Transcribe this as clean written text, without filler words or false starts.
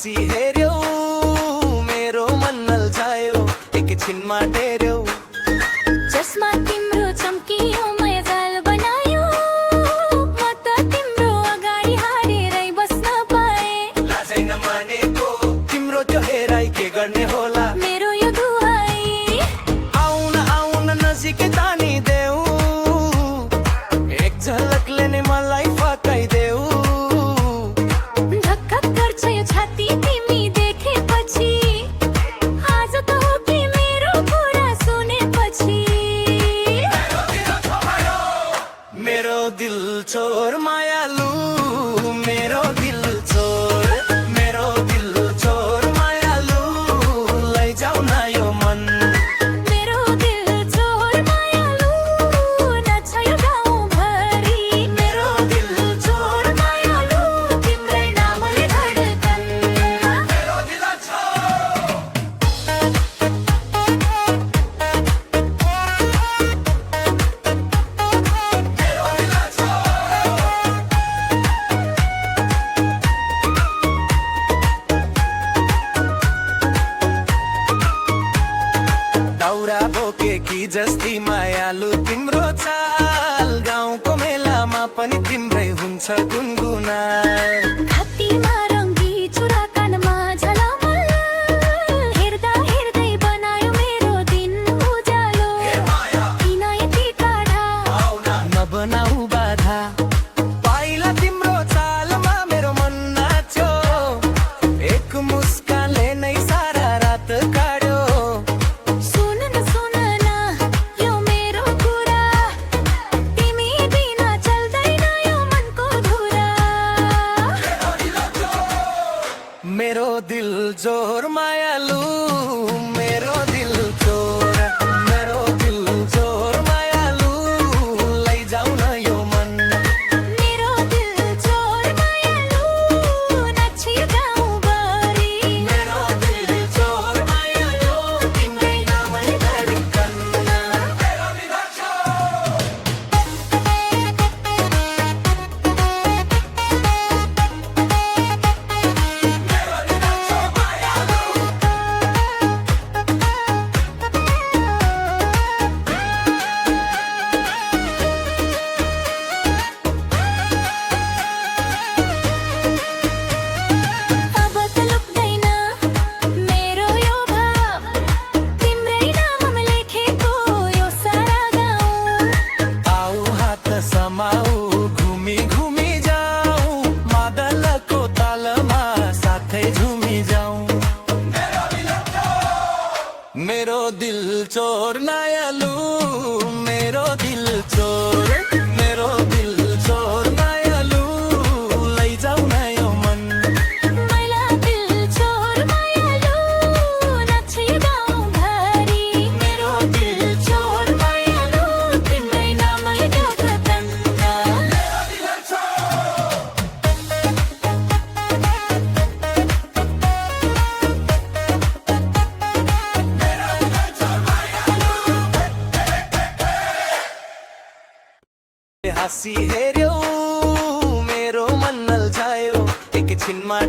हाँसी हेर्यौ मेरो मन लल्झायो एकछिनमा टेर्यौ जसमा तिम्रो चम्कियो माया जाल बनायो म त तिम्रो अगाडि हारेरै बस्न पाए लाजै नमानेको तिम्रो त्यो हेराइ के गर्ने होला मेरो यो दुहाई आउन आउन नजिकै तानिदेऊ एक झलकले नै मलाई फकाइदेऊ धक्का गर्छ यो छाती तिमी देखेपछि आज त हो कि मेरो कुरा सुनेपछि मेरो दिल चोर मायालु मेरो दिल चोर मेरो दिल चोर मायालु लैजाऊ न यो मन मेरो दिल चोर मायालु नाच्छ यो गाउँभरि मेरो दिल चोर मायालु तिम्रै नामले धडकन मेरो दिल चोर दाउरा बोके कि जस्ती मायालु तिम्रो चाल गाउँको मेलामा पनि तिम्रै हुन्छ गुनगुना हात्तीमा रङ्गी चुरा कानमा झलमल हेर्दा हेर्दै बनायो मेरो दिन उज्यालो किन यति टाढा नबनाऊ बाधा पाइला तिम्रो चालमा मेरो मन नाच्यो एक मुस्कानले नै सारा रात काट्यो सुन न यो मेरो कुरा तिमी बिना चल्दैन यो मनको धुरा मेरो दिल जोर मायालु मेरो दिल चोर मेरो दिल चोर मायालु लैजाऊ न यो मन मेरो दिल चोर मायालु नाच्छ यो गाउँभरि मेरो दिल चोर मायालु तिम्रै नामले धडकन मेरो दिल चोर अब त लुक्दैन मेरो यो भाव तिम्रै नाममा लेखेको यो सारा गाउँ आऊ हात समाऊ घुमी घुमी जाऊ मादलको तालमा साथै झुमी जाऊ मेरो दिल चोर मायालु मेरो दिल चोर मेरो दिल चोर मायालु लैजाऊ न यो मन मैला दिल चोर मायालु नाच्छ यो गाउँभरि मेरो दिल चोर मायालु तिम्रै नामले धडकन हाँसी हेर्यौ मेरो मन लल्झायो एकछिनमा